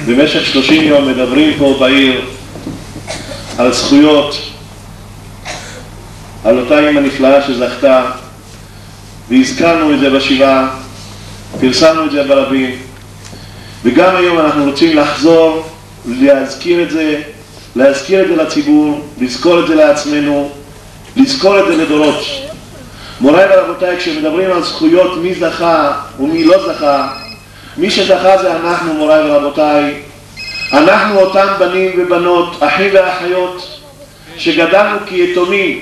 במשך 30 יום מדברים פה בעיר על זכויות, על אותה אמא נפלאה שזכתה, והזכרנו את זה בשבעה, פרסמנו את זה ברבים, וגם היום אנחנו רוצים לחזור להזכיר את זה לציבור, לזכור את זה לעצמנו, לזכור את זה לדורות. מוריי ורבותיי, כשמדברים על זכויות מי זכה ומי לא זכה, מי שזכה זה אנחנו, מוריי ורבותיי. אנחנו אותם בנים ובנות, אחים ואחיות, שגדלנו כיתומים,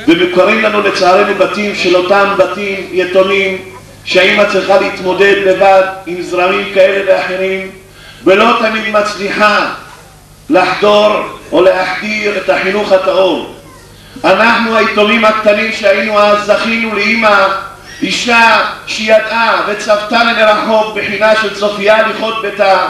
ומוכרים לנו לצערנו בתים של אותם בתים יתומים, שהאמא צריכה להתמודד לבד עם זרמים כאלה ואחרים, ולא תמיד מצליחה לחדור או להחדיר את החינוך הטהור. אנחנו היתומים הקטנים שהיינו אז זכינו לאמא, אישה שידעה וצפתה למרחוק בחינה של צופיה לכות ביתה,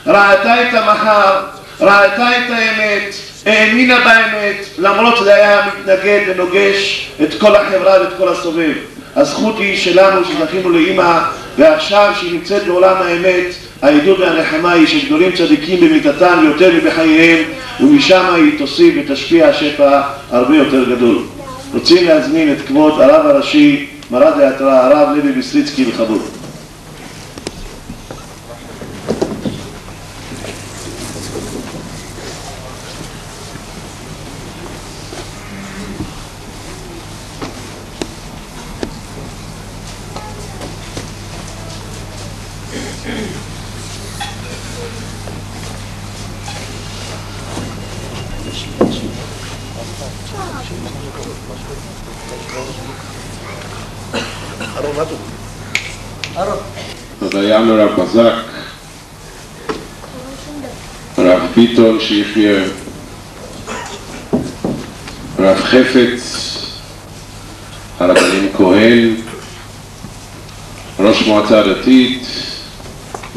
ראתה את המחר, ראתה את האמת, האמינה באמת, למרות שזה היה מתנגד ונוגש את כל החברה ואת כל הסובב. הזכות היא שלנו שזכינו לאמא, ועכשיו שהיא נמצאת בעולם האמת, העדות והנחמה היא שגדולים צדיקים במיתתם יותר מבחייהם, ומשם היא תוסיף ותשפיע השפע הרבה יותר גדול. רוצים להזמין את כבוד הרב הראשי, מרד היתרה, הרב לוי ביסטריצקי לכבוד. ראיין הרב בזק, הרב ביטון שיחיה, הרב חפץ, הרבנים כהן, ראש מועצה דתית,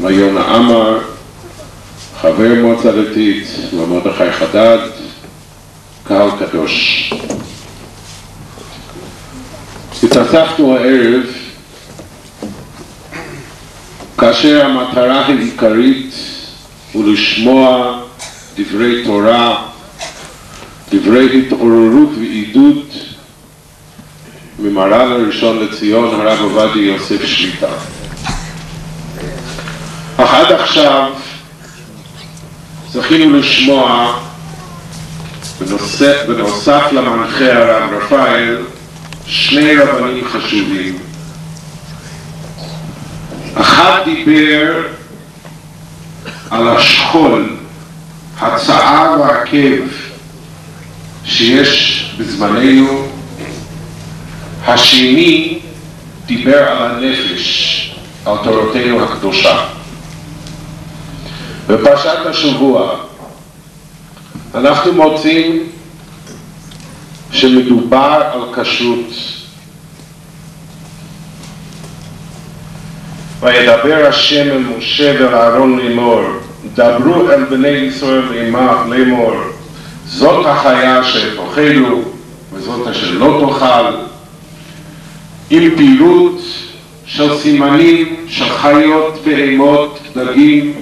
יונה עמר, חבר מועצה דתית, מרדכי חדד, קהל קדוש. התאספנו הערב כאשר המטרה העיקרית הוא לשמוע דברי תורה, דברי התעוררות ועידוד ממרן הראשון לציון הרב עובדיה יוסף שליט"א. אך עד עכשיו זכינו לשמוע בנוסף למנחה הרב רפאל שני רבנים חשובים. אחד דיבר על השכול, הצער והכאב שיש בזמננו. השני דיבר על הנפש, על תורתנו הקדושה. בפרשת השבוע אנחנו מוצאים שמדובר על כשרות. וידבר השם אל משה ואל אהרון לאמור, דברו אל בני ישראל לאמור, זאת החיה שתאכלו וזאת אשר לא תאכל, עם פירוט של סימנים של חיות, בהמות, דגים,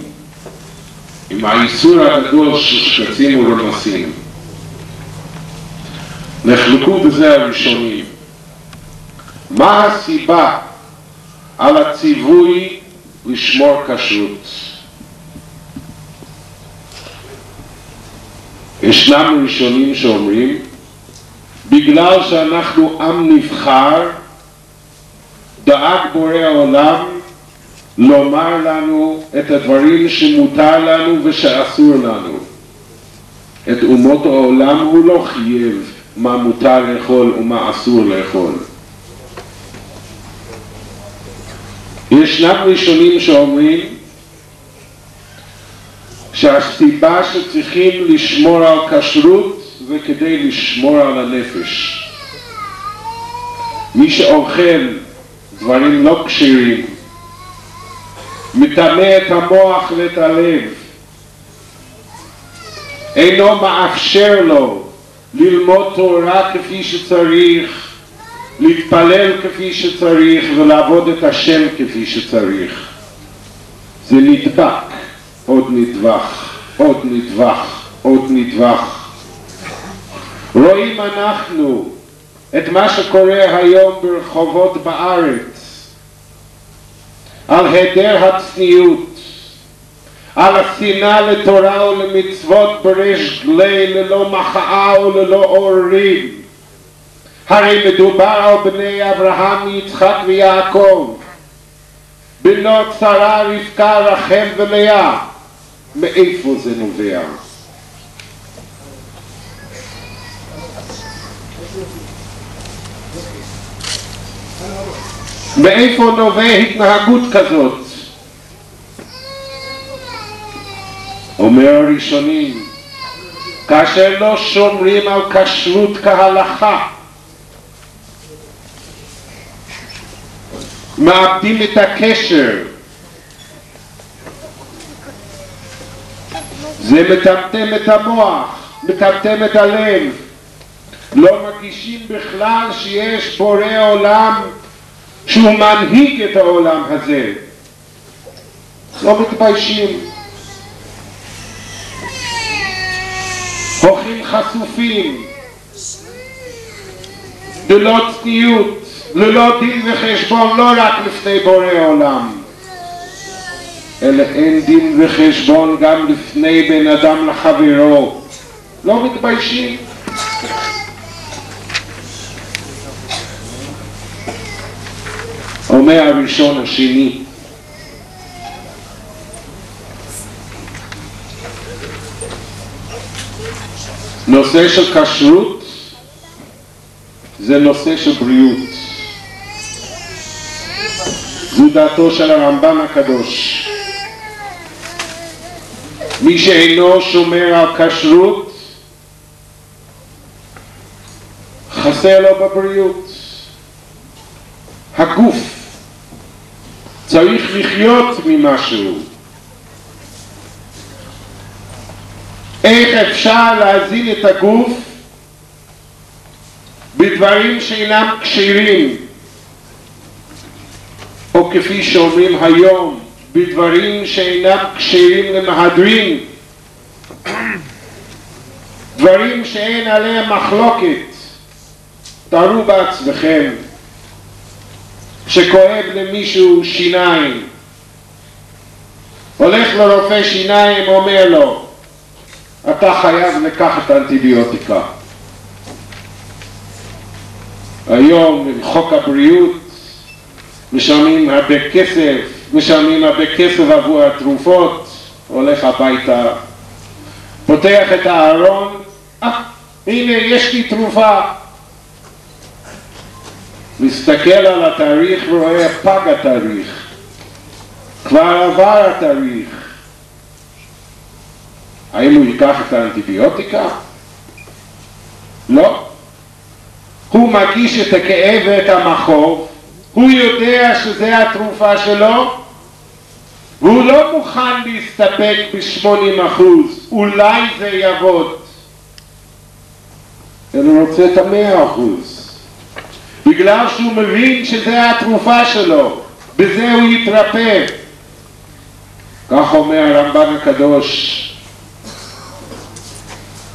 עם האיסור הגדול של שקצים ורמסים. נחלקו בזה הראשונים. מה הסיבה על הציווי לשמור כשרות? ישנם ראשונים שאומרים בגלל שאנחנו עם נבחר, דאג בורא העולם לומר לנו את הדברים שמותר לנו ושאסור לנו. את אומות העולם הוא לא חייב מה מותר לאכול ומה אסור לאכול. ישנם ראשונים שאומרים שהסיבה שצריכים לשמור על כשרות זה כדי לשמור על הנפש. מי שאוכל דברים לא כשרים מטמא את המוח ואת הלב, אינו מאפשר לו ללמוד תורה כפי שצריך, להתפלל כפי שצריך ולעבוד את השם כפי שצריך. זה נדבק עוד נדבך, עוד נדבך, עוד נדבך. רואים אנחנו את מה שקורה היום ברחובות בארץ, על היעדר הצניעות, על השנאה לתורה ולמצוות בריש גלי ללא מחאה וללא עוררין. הרי מדובר על בני אברהם, יצחק ויעקב, בנות שרה, רבקה, רחל ולאה. מאיפה זה נובע? מאיפה נובע התנהגות כזאת? אומר הראשונים, כאשר לא שומרים על כשרות כהלכה, מאבדים את הקשר, זה מטמטם את המוח, מטמטם את הלב, לא מרגישים בכלל שיש בורא עולם שהוא מנהיג את העולם הזה, לא מתביישים, הולכים חשופים, ללא צניעות, ללא דין וחשבון, לא רק לפני בורא עולם, אלא אין דין וחשבון גם לפני בן אדם לחברו, לא מתביישים. אומר הראשון השני, נושא של כשרות זה נושא של בריאות. זו דעתו של הרמב"ם הקדוש. מי שאינו שומר על כשרות חסר לו בבריאות. הגוף צריך לחיות ממשהו. איך אפשר להזין את הגוף בדברים שאינם כשרים, או כפי שאומרים היום, בדברים שאינם כשרים למהדרין, דברים שאין עליהם מחלוקת. תראו בעצמכם, שכואב למישהו שיניים, הולך לרופא שיניים, אומר לו, אתה חייב לקחת אנטיביוטיקה. היום עם חוק הבריאות משלמים הרבה כסף, עבור התרופות, הולך הביתה, פותח את הארון, הנה יש לי תרופה. מסתכל על התאריך ורואה פג התאריך, כבר עבר התאריך. האם הוא ייקח את האנטיביוטיקה? לא. הוא מרגיש את הכאב ואת המחוב, הוא יודע שזה התרופה שלו, והוא לא מוכן להסתפק ב-80%, אולי זה יעבוד. הוא רוצה את 100%. בגלל שהוא מבין שזה התרופה שלו, בזה הוא יתרפא. כך אומר הרמב"ם הקדוש.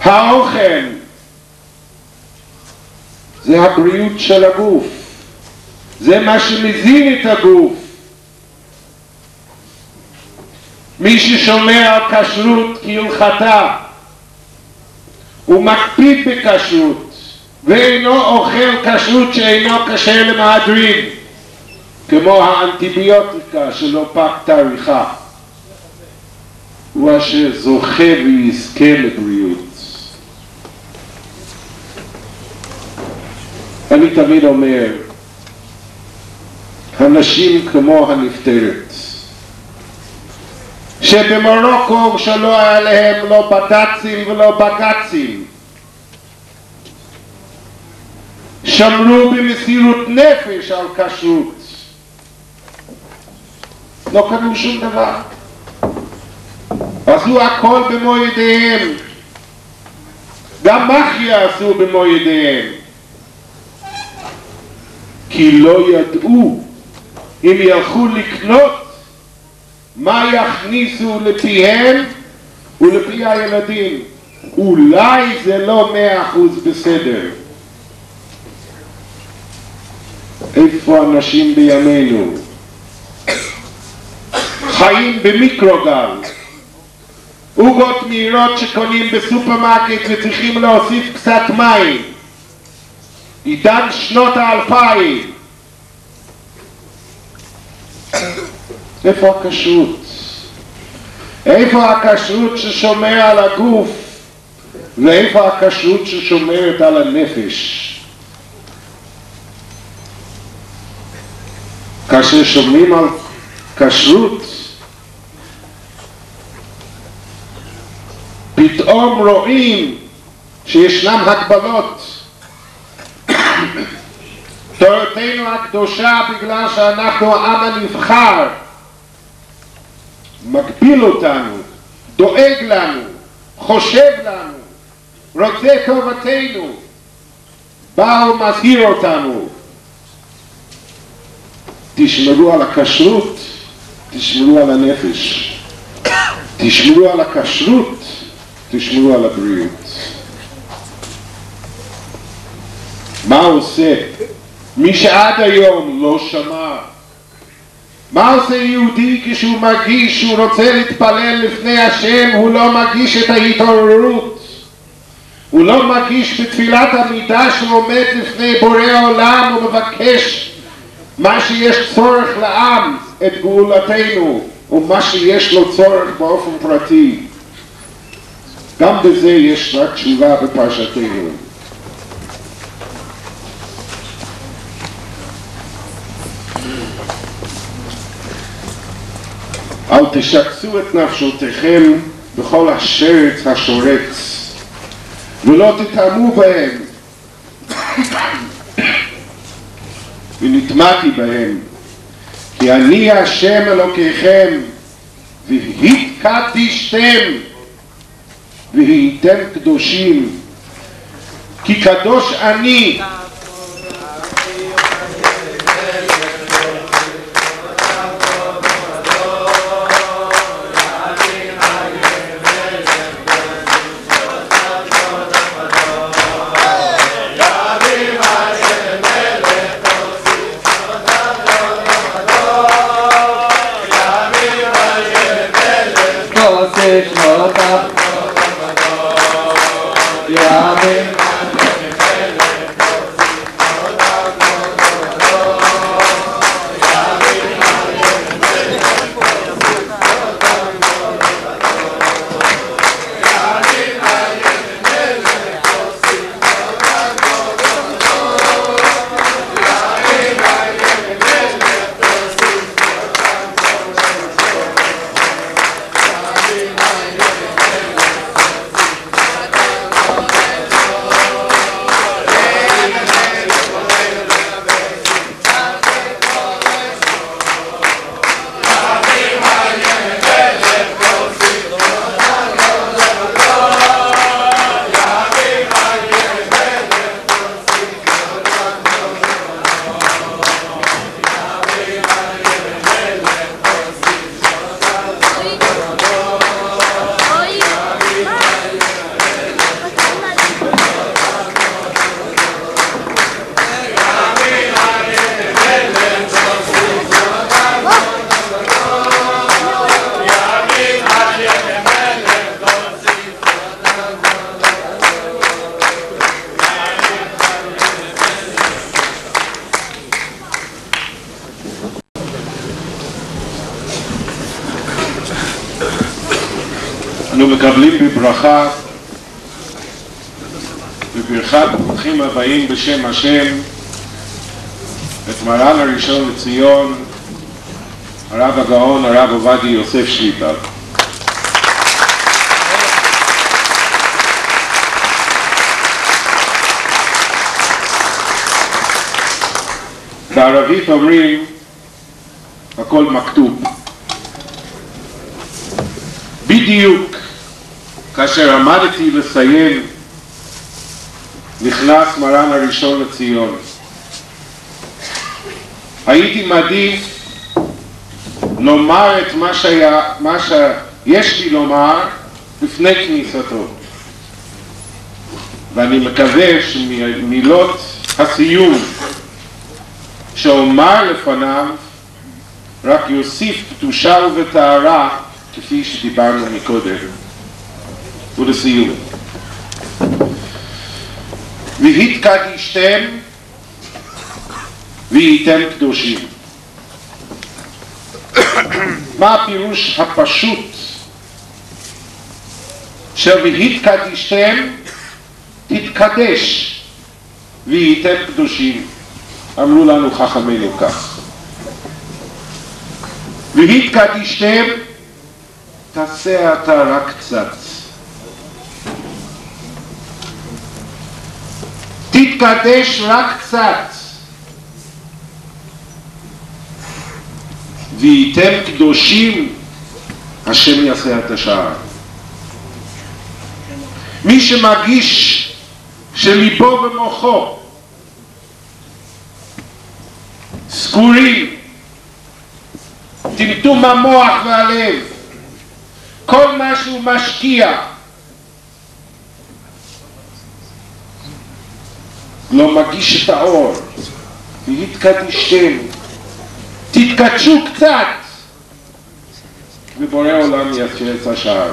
האוכל זה הבריאות של הגוף, זה מה שמזין את הגוף. מי ששומר על כשרות כהלכתה, הוא מקפיד בכשרות, ואינו אוכל כשרות שאינו כשר למהדרין, כמו האנטיביוטיקה שלא פג תאריכה. הוא אשר זוכה ויזכה לבריאות. אני תמיד אומר, אנשים כמו הנפטרת, שבמרוקו שלא היה להם לא בד"צים ולא בג"צים, שמרו במסירות נפש על כשרות, לא קנו שום דבר, עשו הכל במו ידיהם, גם מחיה עשו במו ידיהם, כי לא ידעו אם ילכו לקנות מה יכניסו לפיהם ולפי הילדים. אולי זה לא 100% בסדר. איפה אנשים בימינו? חיים במיקרוגל, עוגות מהירות שקונים בסופרמרקט וצריכים להוסיף קצת מים. עידן שנות ה-2000. איפה הכשרות? איפה הכשרות ששומר על הגוף? ואיפה הכשרות ששומרת על הנפש? כאשר שומעים על כשרות, פתאום רואים שישנם הגבלות. תורתנו הקדושה, בגלל שאנחנו העם הנבחר, מגביל אותנו, דואג לנו, חושב לנו, רוצה טובתנו, בא ומזהיר אותנו. תשמרו על הכשרות, תשמרו על הנפש. תשמרו על הכשרות, תשמרו על הבריאות. מה עושה מי שעד היום לא שמע? מה עושה יהודי כשהוא מרגיש שהוא רוצה להתפלל לפני השם? הוא לא מרגיש את ההתעוררות. הוא לא מרגיש בתפילת עמידה שהוא עומד לפני בורא עולם ומבקש מה שיש צורך לעם, את גאולתנו, ומה שיש לו צורך באופן פרטי. גם בזה יש רק תשובה בפרשתנו. אל תשקצו את נפשותיכם בכל השרץ השורץ, ולא תטעמו בהם. ונטמעתי בהם, כי אני השם אלוקיכם, והתקדשתם, והייתם קדושים, כי קדוש אני. אנו מקבלים בברכה, בברכת ברוכים הבאים בשם השם, את מרן הראשון לציון, הרב הגאון, הרב עובדיה יוסף שליט"א. בערבית אומרים, הכל מכתוב. בדיוק כאשר עמדתי לסיים, נכנס מרן הראשון לציון. הייתי מעדיף לומר את מה שיש לי לומר לפני כניסתו. ואני מקווה שמילות הסיום שאומר לפניו רק יוסיף קדושה וטהרה כפי שדיברנו מקודם. ולסיום, והתקדשתם והייתם קדושים. מה הפירוש הפשוט של והתקדשתם? תתקדש והייתם קדושים. אמרו לנו חכמינו כך. והתקדשתם, תעשה אתה רק קצת. תתקדש רק קצת. והייתם קדושים, השם יעשה את השאר. מי שמרגיש שליבו ומוחו סגורים, טמטום המוח והלב, כל מה שהוא משקיע לא מגיש את האור. והתקדשתם, תתקדשו קצת, ובורא עולם יעשה את השאר.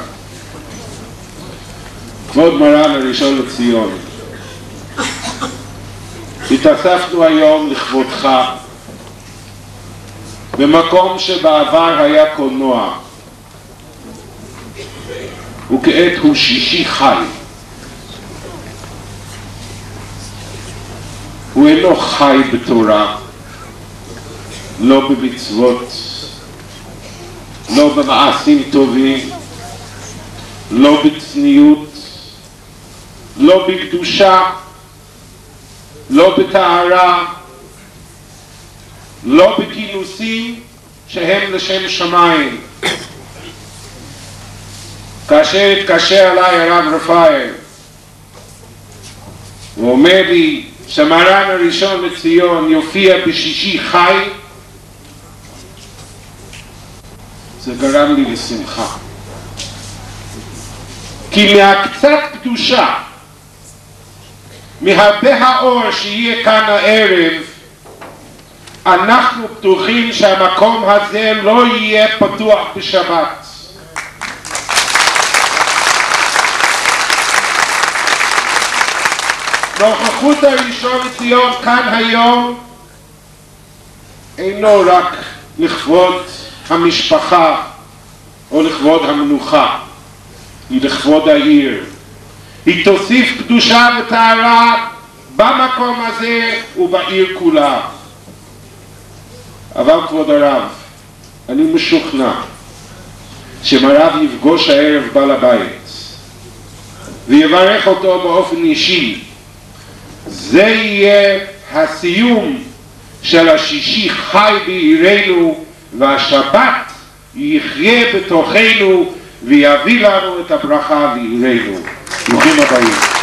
כבוד מרן הראשון לציון, התאספנו היום לכבודך במקום שבעבר היה קולנוע וכעת הוא שישי חי. הוא אינו חי בתורה, לא במצוות, לא במעשים טובים, לא בצניעות, לא בקדושה, לא בטהרה, לא בכינוסים שהם לשם שמיים. כאשר התקשר אליי הרב רפאל הוא אומר לי שמרן הראשון לציון יופיע בשישי חי, זה גרם לי לשמחה, כי מהקצת קדושה, מהרבה האור שיהיה כאן הערב, אנחנו בטוחים שהמקום הזה לא יהיה פתוח בשבת. נוכחות הראשון לציון כאן היום אינו רק לכבוד המשפחה או לכבוד המנוחה, היא לכבוד העיר. היא תוסיף קדושה וטהרה במקום הזה ובעיר כולה. אבל כבוד הרב, אני משוכנע שמרב יפגוש הערב בעל הבית ויברך אותו באופן אישי. זה יהיה הסיום של השישי חי בעירנו, והשבת יחיה בתוכנו ויביא לנו את הברכה לעירנו. ברוכים הבאים.